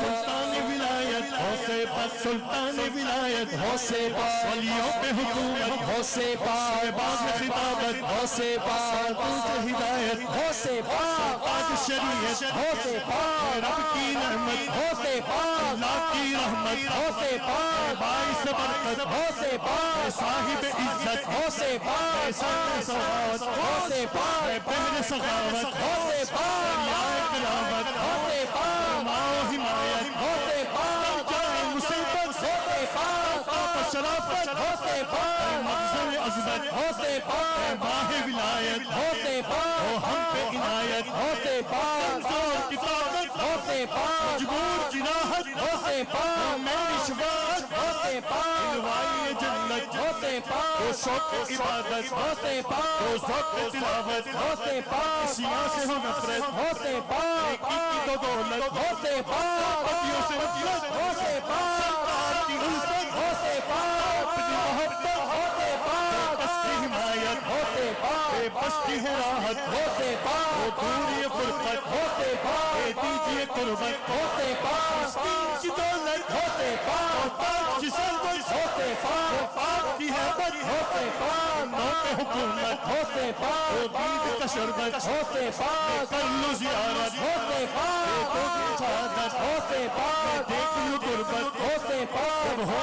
سلطان ولایت حوصے پر، سلطان ولایت حوصے پر، ولیوں پہ حکومت، حوصے پر، باز خطابت، حوصے پر، تاج ہدایت، حوصے پر، تاج شریعت، حوصے پر، رب کی رحمت، حوصے پر، اللہ کی رحمت، حوصے پر، باعث برکت، حوصے پر، صاحب عزت، حوصے پر، سر سواد، حوصے پر، بہر سخاوت، حوصے پر، دریائے کرامت، حوصے پر، ماؤ حمایت، حوصے پر، جائے مصیبت، حوصے پر، آپ شرافت، حوصے پر، مقصد عظمت، حوصے پر، باہ ولایت، حوصے پر، وہ ہم پہ عنایت، حوصے پر، زور کی طاقت، حوصے پر، مجبور جناحت، حوصے پر، میری شفاعت، حوصے پر، الوائی جنت، حوصے پر، وہ شوق عبادت، حوصے پر، وہ ذوق تلاوت، حوصے پر، سیاہ سے ہو نفرت، حوصے پر، نیکی کی تو دولت، حوصے پر، پتیوں سے نفرت، حوصے پر، سرکار کی الفت، حوصے پر، اپنی محبت، حوصے پر، بس کی حمایت، حوصے پر، بے بس کی ہے راحت، حوصے پر، وہ دوری فرقت، حوصے پر، دے دیجئے قربت، حوصے پر، مسکین کی دولت، حوصے پر، پاک کی سلطنت، حوصے پر، پاک کی حیبت، حوصے پر، نو پہ حکومت، حوصے پر، وہ دید کا شربت، حوصے پر، کر لو زیارت، حوصے پر، تو کی سعادت، حوصے پر، دیکھ لو غربت، حوصے پر، جب ہو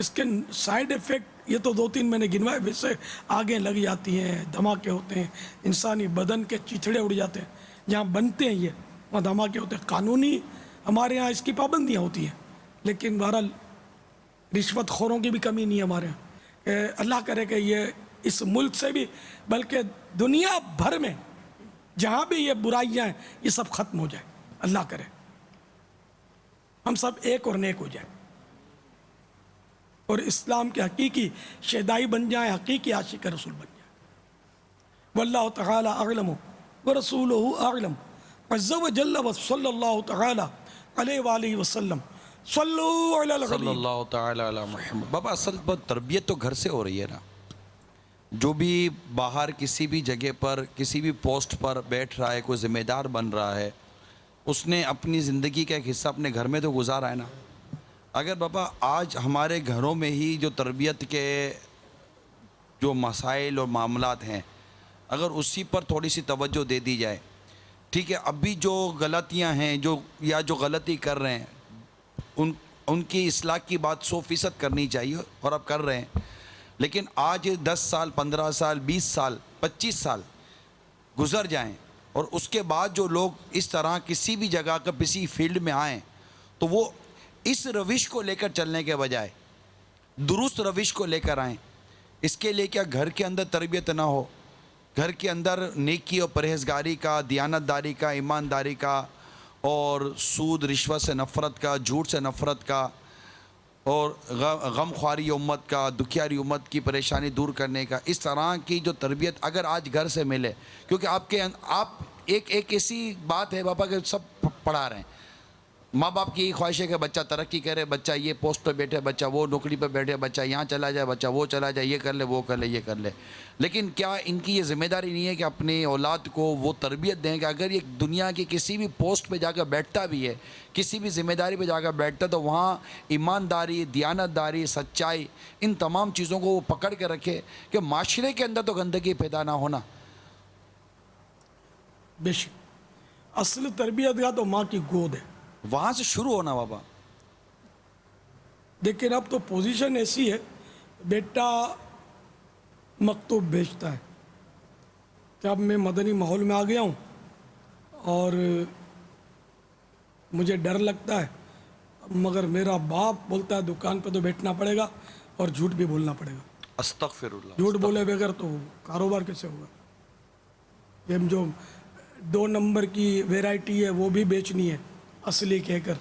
اس کے سائیڈ افیکٹ یہ تو 2-3 میں نے گنوائے، ویسے آگیں لگ جاتی ہیں، دھماکے ہوتے ہیں، انسانی بدن کے چیچڑے اڑ جاتے ہیں، جہاں بنتے ہیں یہ وہاں دھماکے ہوتے ہیں. قانونی ہمارے ہاں اس کی پابندیاں ہوتی ہیں، لیکن بہرحال رشوت خوروں کی بھی کمی نہیں ہے ہمارے ہاں. اللہ کرے کہ یہ اس ملک سے بھی بلکہ دنیا بھر میں جہاں بھی یہ برائیاں ہیں یہ سب ختم ہو جائے. اللہ کرے ہم سب ایک اور نیک ہو جائیں اور اسلام کے حقیقی شہدائی بن جائیں، حقیقی عاشق رسول بن جائیں. واللہ تعالی اعلم ورسولہ اعلم عز وجل وصلی اللہ تعالی علیہ وآلہ وسلم. صلو علی صلی الحبیب. اللہ تعالی علی محمد. بابا اصل تربیت تو گھر سے ہو رہی ہے نا. جو بھی باہر کسی بھی جگہ پر کسی بھی پوسٹ پر بیٹھ رہا ہے، کوئی ذمہ دار بن رہا ہے، اس نے اپنی زندگی کا ایک حصہ اپنے گھر میں تو گزارا ہے نا. اگر بابا آج ہمارے گھروں میں ہی جو تربیت کے جو مسائل اور معاملات ہیں، اگر اسی پر تھوڑی سی توجہ دے دی جائے، ٹھیک ہے، ابھی جو غلطیاں ہیں جو غلطی کر رہے ہیں ان کی اصلاح کی بات 100% کرنی چاہیے اور اب کر رہے ہیں. لیکن آج 10 سال 15 سال 20 سال 25 سال گزر جائیں اور اس کے بعد جو لوگ اس طرح کسی بھی جگہ کا کسی فیلڈ میں آئیں تو وہ اس روش کو لے کر چلنے کے بجائے درست روش کو لے کر آئیں. اس کے لیے کیا گھر کے اندر تربیت نہ ہو، گھر کے اندر نیکی اور پرہیزگاری کا، دیانتداری کا، ایمانداری کا، اور سود رشوت سے نفرت کا، جھوٹ سے نفرت کا، اور غم خواری امت کا، دکھیاری امت کی پریشانی دور کرنے کا، اس طرح کی جو تربیت اگر آج گھر سے ملے. کیونکہ آپ ایک ایسی بات ہے بابا کہ سب پڑھا رہے ہیں، ماں باپ کی خواہش ہے کہ بچہ ترقی کرے، بچہ یہ پوسٹ پہ بیٹھے، بچہ وہ نوکری پہ بیٹھے، بچہ یہاں چلا جائے، بچہ وہ چلا جائے، یہ کر لے وہ کر لے یہ کر لے. لیکن کیا ان کی یہ ذمہ داری نہیں ہے کہ اپنی اولاد کو وہ تربیت دیں کہ اگر یہ دنیا کی کسی بھی پوسٹ پہ جا کر بیٹھتا بھی ہے، کسی بھی ذمہ داری پہ جا کر بیٹھتا تو وہاں ایمانداری، دیانتداری، سچائی، ان تمام چیزوں کو وہ پکڑ کے رکھے کہ معاشرے کے اندر تو گندگی پیدا نہ ہونا. بے شک اصل تربیت کا تو ماں کی گود ہے، وہاں سے شروع ہونا بابا. لیکن اب تو پوزیشن ایسی ہے، بیٹا مکتوب بھیجتا ہے کہ اب میں مدنی ماحول میں آ گیا ہوں اور مجھے ڈر لگتا ہے، مگر میرا باپ بولتا ہے دکان پہ تو بیٹھنا پڑے گا اور جھوٹ بھی بولنا پڑے گا. استغفر اللہ. جھوٹ بولے بغیر تو کاروبار کیسے ہوگا؟ یہ جو 2 نمبر کی ویرائٹی ہے وہ بھی بیچنی ہے اصلی کہہ کر.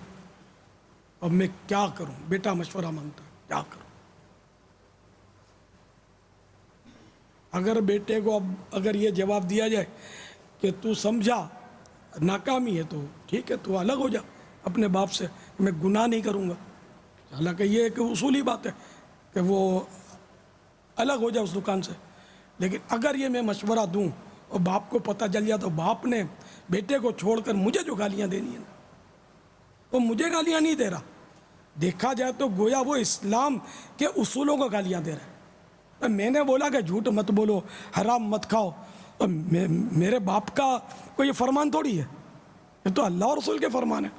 اب میں کیا کروں؟ بیٹا مشورہ مانگتا ہے کیا کروں. اگر بیٹے کو اگر یہ جواب دیا جائے کہ تو سمجھا ناکامی ہے تو ٹھیک ہے، تو الگ ہو جا اپنے باپ سے، میں گناہ نہیں کروں گا. حالانکہ یہ ایک اصولی بات ہے کہ وہ الگ ہو جائے اس دکان سے. لیکن اگر یہ میں مشورہ دوں اور باپ کو پتہ چل جائے تو باپ نے بیٹے کو چھوڑ کر مجھے جو گالیاں دینی ہیں وہ مجھے گالیاں نہیں دے رہا. دیکھا جائے تو گویا وہ اسلام کے اصولوں کو گالیاں دے رہا ہے. میں نے بولا کہ جھوٹ مت بولو، حرام مت کھاؤ، اور میرے باپ کا کوئی فرمان تھوڑی ہے، یہ تو اللہ اور رسول کے فرمان ہے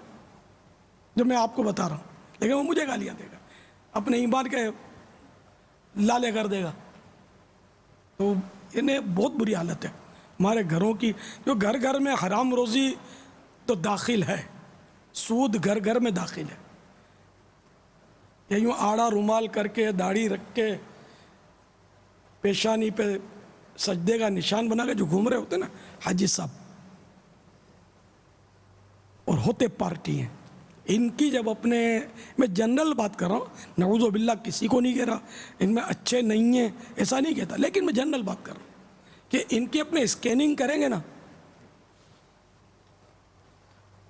جو میں آپ کو بتا رہا ہوں. لیکن وہ مجھے گالیاں دے گا، اپنے ایمان کے لالے کر دے گا. تو انہیں بہت بری حالت ہے ہمارے گھروں کی. جو گھر گھر میں حرام روزی تو داخل ہے، سود گھر گھر میں داخل ہے. یا یوں آڑا رومال کر کے داڑھی رکھ کے پیشانی پہ سجدے کا نشان بنا کے جو گھوم رہے ہوتے ہیں نا حاجی صاحب، اور ہوتے پارٹی ہیں. ان کی جب اپنے، میں جنرل بات کر رہا ہوں، نعوذ باللہ کسی کو نہیں کہہ رہا ان میں اچھے نہیں ہیں ایسا نہیں کہتا، لیکن میں جنرل بات کر رہا ہوں کہ ان کی اپنے اسکیننگ کریں گے نا،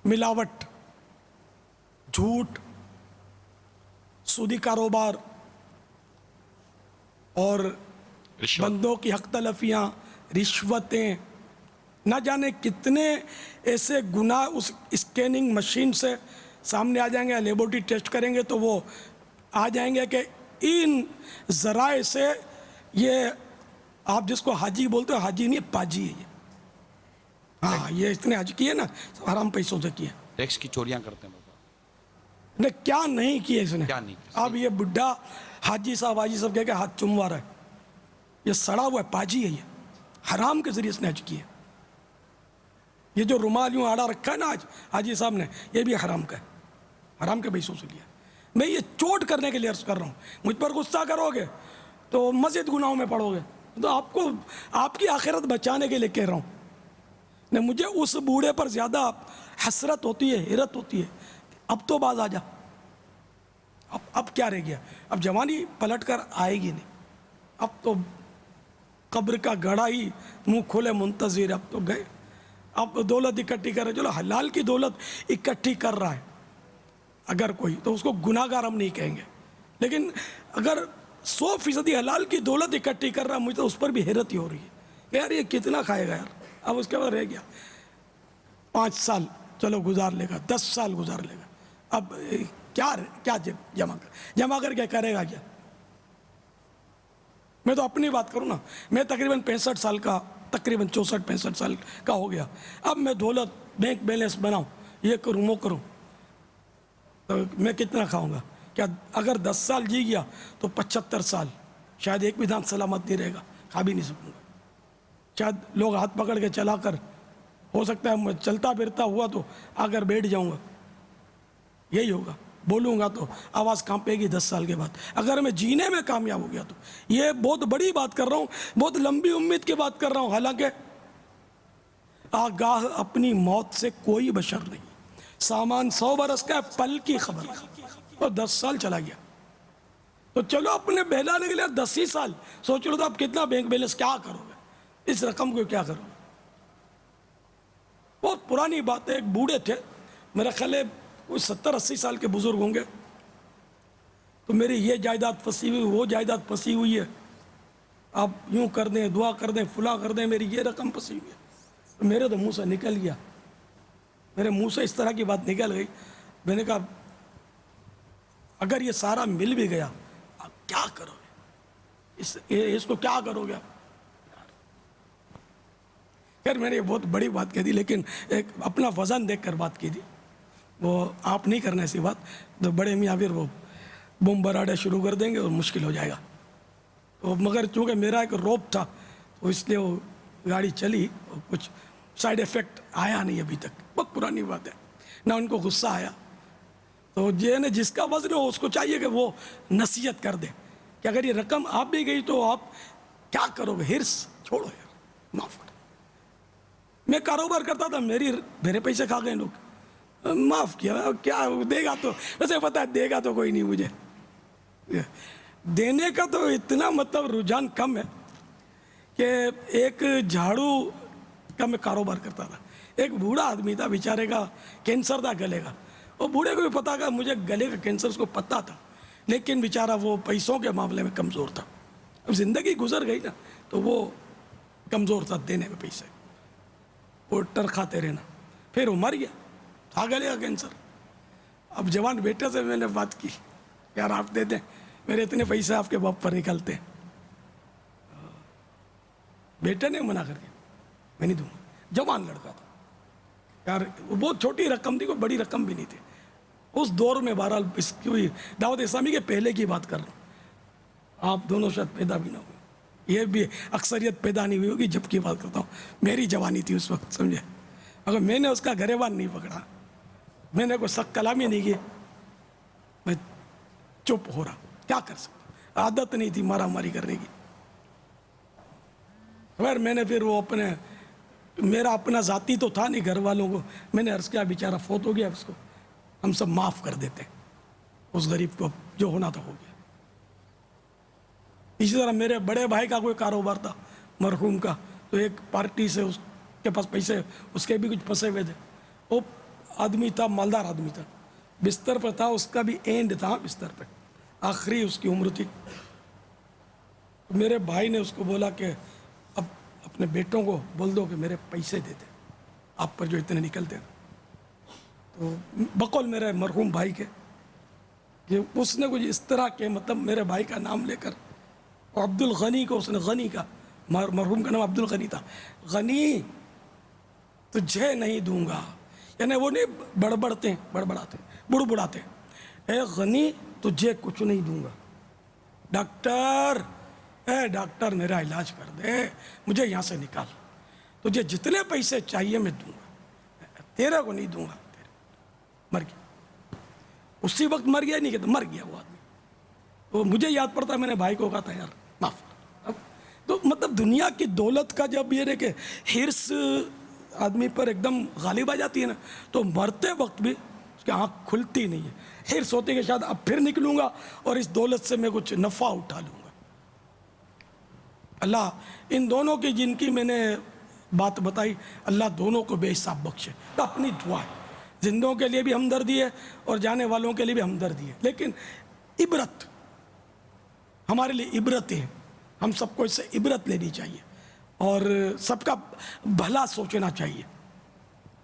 ملاوٹ، جھوٹ، سودی کاروبار اور بندوں کی حق تلفیاں، رشوتیں، نہ جانے کتنے ایسے گناہ اس اسکیننگ مشین سے سامنے آ جائیں گے. لیبورٹری ٹیسٹ کریں گے تو وہ آ جائیں گے کہ ان ذرائع سے یہ آپ جس کو حاجی بولتے ہو، حاجی نہیں پاجی ہے یہ. ہاں یہ اتنے حج کیے نا حرام پیسوں سے کیے. ٹیکس کی چوریاں کرتے ہیں بابا. نے کیا نہیں کیا اس نے. کیا نہیں کیا. اب یہ بڈھا حاجی صاحب کہہ کے ہاتھ چموا رہا ہے. یہ سڑا ہوا ہے پاجی ہے, یہ حرام کے ذریعے اس نے حج کیا. یہ جو رومال یوں آڑا رکھا ہے نا آج حاجی صاحب نے, یہ بھی حرام کا ہے, حرام کے پیسوں سے لیا. میں یہ چوٹ کرنے کے لیے عرض کر رہا ہوں. مجھ پر غصہ کرو گے تو مزید گناہوں میں پڑو گے. تو آپ کی آخرت بچانے کے لیے کہہ رہا ہوں. نہیں, مجھے اس بوڑھے پر زیادہ حسرت ہوتی ہے, حیرت ہوتی ہے. اب تو باز آ جا. اب کیا رہ گیا؟ اب جوانی پلٹ کر آئے گی نہیں. اب تو قبر کا گڑھا ہی منہ کھولے منتظر. اب تو گئے. اب دولت اکٹھی کر رہے. چلو حلال کی دولت اکٹھی کر رہا ہے اگر کوئی, تو اس کو گناہ گار ہم نہیں کہیں گے. لیکن اگر 100% حلال کی دولت اکٹھی کر رہا ہے, مجھے تو اس پر بھی حیرت ہی ہو رہی ہے کہ یار یہ کتنا کھائے گا یار. اب اس کے بعد رہ گیا 5 سال, چلو گزار لے گا, 10 سال گزار لے گا. اب کیا جمع کر کے کرے گا کیا؟ میں تو اپنی بات کروں نا, میں تقریباً 65 سال کا, تقریباً 64-65 سال کا ہو گیا. اب میں دولت بینک بیلنس بناؤں, یہ کروں وہ کروں, تو میں کتنا کھاؤں گا؟ کیا اگر 10 سال جی گیا تو 75 سال شاید ایک بھی دانت سلامت نہیں رہے گا, کھا بھی نہیں سکوں گا. شاید لوگ ہاتھ پکڑ کے چلا کر, ہو سکتا ہے میں چلتا پھرتا ہوا تو آ کر بیٹھ جاؤں گا. یہی ہوگا. بولوں گا تو آواز کانپے گی 10 سال کے بعد. اگر میں جینے میں کامیاب ہو گیا تو, یہ بہت بڑی بات کر رہا ہوں, بہت لمبی امید کی بات کر رہا ہوں. حالانکہ آگاہ اپنی موت سے کوئی بشر نہیں. سامان 100 برس کا ہے, پل کی خبر, اور 10 سال چلا گیا. تو چلو اپنے بہلانے کے لیے 10 ہی سال سوچ لو تو آپ کتنا بینک بیلنس کیا کرو گے, اس رقم کو کیا کرو گے. بہت پرانی بات ہے. ایک بوڑھے تھے, میرا خیال ہے کوئی 70-80 سال کے بزرگ ہوں گے. تو میری یہ جائیداد پھنسی ہوئی, وہ جائیداد پھنسی ہوئی ہے, آپ یوں کر دیں, دعا کر دیں, فلاں کر دیں, میری یہ رقم پھنسی ہوئی ہے. تو میرے تو منہ سے نکل گیا, میرے منہ سے اس طرح کی بات نکل گئی. میں نے کہا اگر یہ سارا مل بھی گیا آپ کیا کرو گے, اس کو کیا کرو گے آپ؟ خیر میں نے یہ بہت بڑی بات کہہ دی, لیکن ایک اپنا وزن دیکھ کر بات کی تھی. وہ آپ نہیں کرنا ایسی بات, تو بڑے میاں پھر وہ بم براڈے شروع کر دیں گے اور مشکل ہو جائے گا. تو مگر چونکہ میرا ایک روپ تھا تو اس لیے وہ گاڑی چلی, اور کچھ سائیڈ ایفیکٹ آیا نہیں ابھی تک. بہت پرانی بات ہے, نہ ان کو غصہ آیا. تو جس کا وزن ہو اس کو چاہیے کہ وہ نصیحت کر دے کہ اگر یہ رقم آپ بھی گئی تو آپ کیا کرو گے. ہرس چھوڑو یار, معاف کرو. میں کاروبار کرتا تھا, میرے پیسے کھا گئے لوگ, معاف کیا. کیا دے گا تو ویسے پتا ہے دے گا تو کوئی نہیں مجھے. دینے کا تو اتنا مطلب رجحان کم ہے کہ ایک جھاڑو کا میں کاروبار کرتا تھا. ایک بوڑھا آدمی تھا, بیچارے کا کینسر تھا گلے کا. وہ بوڑھے کو بھی پتا کہ مجھے گلے کا کینسر, اس کو پتا تھا, لیکن بیچارہ وہ پیسوں کے معاملے میں کمزور تھا. اب زندگی گزر گئی نا تو وہ کمزور تھا دینے میں پیسے, وہ ٹر کھاتے رہنا. پھر وہ مر گیا, تھا گلے کا کینسر. اب جوان بیٹے سے میں نے بات کی, یار آپ دے دیں, میرے اتنے پیسے آپ کے باپ پر نکلتے ہیں. بیٹے نے منع کر دیا, میں نہیں دوں گا. جوان لڑکا تھا یار, وہ بہت چھوٹی رقم تھی, کوئی بڑی رقم بھی نہیں تھی اس دور میں. بہرحال اس کی دعوت اسلامی کے پہلے کی بات کر رہا ہوں, آپ دونوں شاید پیدا بھی نہ ہوئے, یہ بھی اکثریت پیدا نہیں ہوئی ہوگی جب کی بات کرتا ہوں. میری جوانی تھی اس وقت, سمجھے. اگر میں نے اس کا گریبان نہیں پکڑا, میں نے کوئی سخت کلامی نہیں کی, میں چپ ہو رہا, کیا کر سکتا. عادت نہیں تھی مارا ماری کرنے کی. خیر میں نے پھر وہ میرا اپنا ذاتی تو تھا نہیں, گھر والوں کو میں نے عرض کیا بیچارہ فوت ہو گیا, اس کو ہم سب معاف کر دیتے, اس غریب کو جو ہونا تھا ہو گیا. اسی طرح میرے بڑے بھائی کا کوئی کاروبار تھا مرحوم کا, تو ایک پارٹی سے اس کے پاس پیسے, اس کے بھی کچھ پھنسے ہوئے تھے. وہ آدمی تھا, مالدار آدمی تھا, بستر پر تھا, اس کا بھی اینڈ تھا بستر پہ, آخری اس کی عمر تھی. میرے بھائی نے اس کو بولا کہ اب اپنے بیٹوں کو بول دو کہ میرے پیسے دے دیں آپ پر جو اتنے نکلتے ہیں. تو بقول میرے مرحوم بھائی کے کہ اس نے کچھ اس طرح کے مطلب میرے بھائی کا نام لے کر, اور عبد الغنی کو اس نے غنی کا, مرحوم کا نام عبد الغنی تھا, غنی تجھے نہیں دوں گا. یعنی وہ نہیں بڑبڑاتے, بڑبڑاتے, بڑبڑاتے, اے غنی تجھے کچھ نہیں دوں گا، ڈاکٹر اے ڈاکٹر میرا علاج کر دے، مجھے یہاں سے نکال، تجھے جتنے پیسے چاہیے میں دوں گا، تیرے کو نہیں دوں گا، مر گیا۔ اسی وقت مر گیا نہیں کہ مر گیا وہ آدمی۔ تو مجھے یاد پڑتا ہے میں نے بھائی کو کہا تھا یار معاف کر۔ تو مطلب دنیا کی دولت کا جب یہ کہ حرص آدمی پر ایک دم غالب آ جاتی ہے نا، تو مرتے وقت بھی اس کی آنکھ کھلتی نہیں ہے، حرص ہوتی ہے کہ شاید اب پھر نکلوں گا اور اس دولت سے میں کچھ نفع اٹھا لوں گا۔ اللہ ان دونوں کی جن کی میں نے بات بتائی، اللہ دونوں کو بے حساب بخشے۔ تو اپنی دعا ہے، زندوں کے لیے بھی ہمدردی ہے اور جانے والوں کے لیے بھی ہمدردی ہے، لیکن عبرت ہمارے لیے عبرت ہے، ہم سب کو اس سے عبرت لینی چاہیے اور سب کا بھلا سوچنا چاہیے،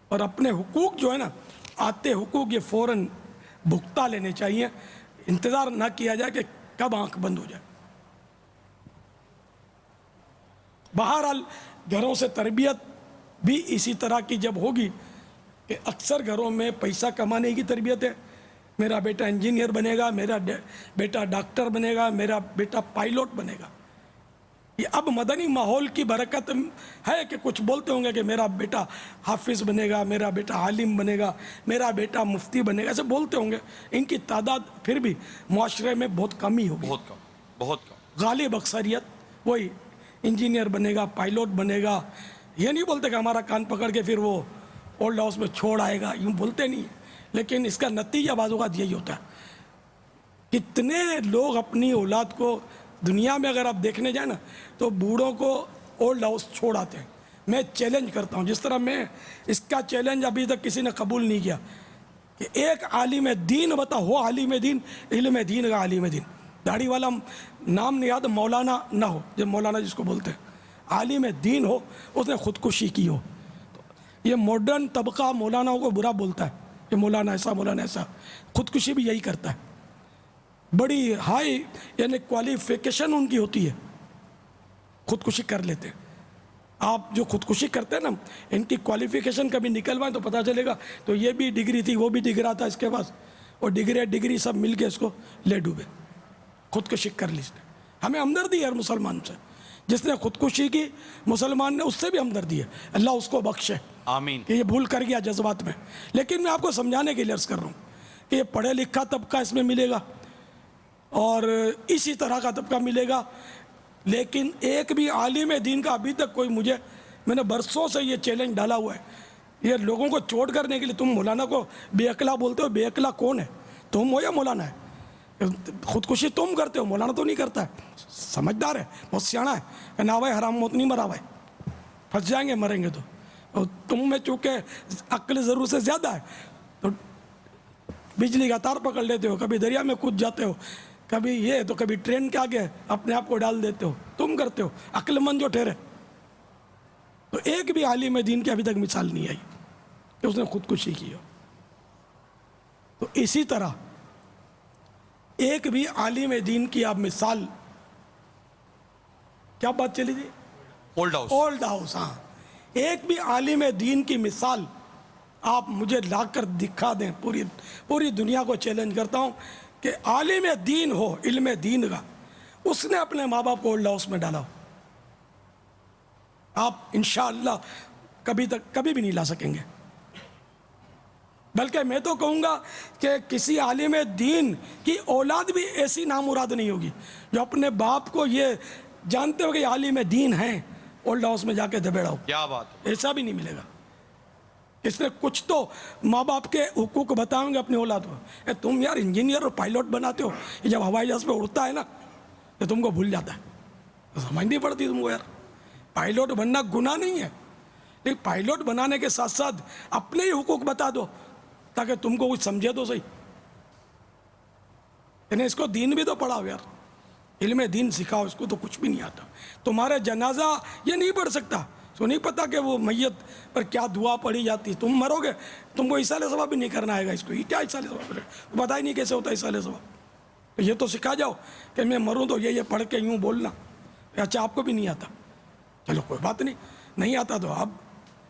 اور اپنے حقوق جو ہے نا، آتے حقوق یہ فوراً بھگتا لینے چاہیے، انتظار نہ کیا جائے کہ کب آنکھ بند ہو جائے۔ بہرحال گھروں سے تربیت بھی اسی طرح کی جب ہوگی کہ اکثر گھروں میں پیسہ کمانے کی تربیت ہے، میرا بیٹا انجینئر بنے گا، میرا بیٹا ڈاکٹر بنے گا، میرا بیٹا پائلوٹ بنے گا۔ یہ اب مدنی ماحول کی برکت ہے کہ کچھ بولتے ہوں گے کہ میرا بیٹا حافظ بنے گا، میرا بیٹا عالم بنے گا، میرا بیٹا مفتی بنے گا، ایسے بولتے ہوں گے۔ ان کی تعداد پھر بھی معاشرے میں بہت کم ہی ہوگی، بہت کم، بہت کم۔ غالب اکثریت وہی انجینئر بنے گا، پائلوٹ بنے گا۔ یہ نہیں بولتے کہ ہمارا کان پکڑ کے پھر وہ اولڈ ہاؤس میں چھوڑ آئے گا، یوں بولتے نہیں، لیکن اس کا نتیجہ بعض اوقات یہی ہوتا ہے۔ کتنے لوگ اپنی اولاد کو دنیا میں اگر آپ دیکھنے جائیں نا تو بوڑھوں کو اولڈ ہاؤس چھوڑ آتے ہیں۔ میں چیلنج کرتا ہوں، جس طرح میں اس کا چیلنج ابھی تک کسی نے قبول نہیں کیا کہ ایک عالم دین بتا ہو، عالم دین، علم دین کا عالم دین، داڑھی والا نام نہیں یاد، مولانا نہ ہو، جب مولانا جس کو بولتے ہیں، عالم دین ہو، اس نے خودکشی کی ہو۔ یہ ماڈرن طبقہ مولاناؤں کو برا بولتا ہے کہ مولانا ایسا، مولانا ایسا، خودکشی بھی یہی کرتا ہے۔ بڑی ہائی یعنی کوالیفیکیشن ان کی ہوتی ہے، خودکشی کر لیتے ہیں۔ آپ جو خودکشی کرتے ہیں نا، ان کی کوالیفیکیشن کبھی نکلوائیں تو پتہ چلے گا تو یہ بھی ڈگری تھی، وہ بھی ڈگرا تھا اس کے پاس، اور ڈگری سب مل کے اس کو لے ڈوبے، خودکشی کر لی اس نے۔ ہمیں ہمدردی ہے ہر مسلمان سے، جس نے خودکشی کی مسلمان نے اس سے بھی ہمدردی ہے، اللہ اس کو بخشے، آمین۔ کہ یہ بھول کر گیا جذبات میں۔ لیکن میں آپ کو سمجھانے کے لیے عرض کر رہا ہوں کہ یہ پڑھے لکھا طبقہ اس میں ملے گا اور اسی طرح کا طبقہ ملے گا، لیکن ایک بھی عالم دین کا ابھی تک کوئی میں نے برسوں سے یہ چیلنج ڈالا ہوا ہے، یہ لوگوں کو چوٹ کرنے کے لیے۔ تم مولانا کو بے عقلا بولتے ہو، بے عقلا کون ہے؟ تم ہو یا مولانا ہے؟ خودکشی تم کرتے ہو، مولانا تو نہیں کرتا ہے، سمجھدار ہے، بہت سیاڑا ہے کہ نہ بھائی حرام موت نہیں مرا بھائی، پھنس جائیں گے مریں گے تو۔ اور تم میں چونکہ عقل ضرور سے زیادہ ہے تو بجلی کا تار پکڑ لیتے ہو، کبھی دریا میں کود جاتے ہو، کبھی یہ تو کبھی ٹرین کے آگے اپنے آپ کو ڈال دیتے ہو، تم کرتے ہو، عقل مند جو ٹھہرے۔ تو ایک بھی عالم دین کی ابھی تک مثال نہیں آئی کہ اس نے خودکشی کی ہو۔ تو اسی طرح ایک بھی عالم دین کی آپ مثال، کیا بات چلی تھی؟ Old house. اولڈ ہاؤس، ہاں، ایک بھی عالم دین کی مثال آپ مجھے لا کر دکھا دیں، پوری دنیا کو چیلنج کرتا ہوں کہ عالم دین ہو، علم دین کا، اس نے اپنے ماں باپ کو اولڈ ہاؤس میں ڈالا ہو، آپ انشاءاللہ کبھی بھی نہیں لا سکیں گے۔ بلکہ میں تو کہوں گا کہ کسی عالم دین کی اولاد بھی ایسی نامراد نہیں ہوگی جو اپنے باپ کو یہ جانتے ہو کہ عالم دین ہیں، اولڈ ہاؤس میں جا کے دبیڑا ہو، کیا بات ہے۔ ایسا بھی نہیں ملے گا۔ اس نے کچھ تو ماں باپ کے حقوق بتائیں گے اپنی اولاد کو۔ تم یار انجینئر اور پائلوٹ بناتے ہو، یہ جب ہوائی جہاز پہ اڑتا ہے نا تو تم کو بھول جاتا ہے، سمجھ نہیں پڑتی تم کو یار۔ پائلوٹ بننا گناہ نہیں ہے، لیکن پائلوٹ بنانے کے ساتھ ساتھ اپنے ہی حقوق بتا دو تاکہ تم کو کچھ سمجھے تو صحیح۔ یعنی اس کو دین بھی تو پڑھاؤ یار، علم دین سکھاؤ، اس کو تو کچھ بھی نہیں آتا۔ تمہارے جنازہ یہ نہیں پڑھ سکتا، اس کو نہیں پتا کہ وہ میت پر کیا دعا پڑھی جاتی، تم مرو گے تم کو ایصال ثواب بھی نہیں کرنا آئے گا، اس کو یہ کیا ایصال ثواب کرے، پتا ہی نہیں کیسے ہوتا ایصال ثواب۔ تو یہ تو سکھا جاؤ کہ میں مروں تو یہ پڑھ کے یوں بولنا۔ اچھا آپ کو بھی نہیں آتا، چلو کوئی بات نہیں آتا تو آپ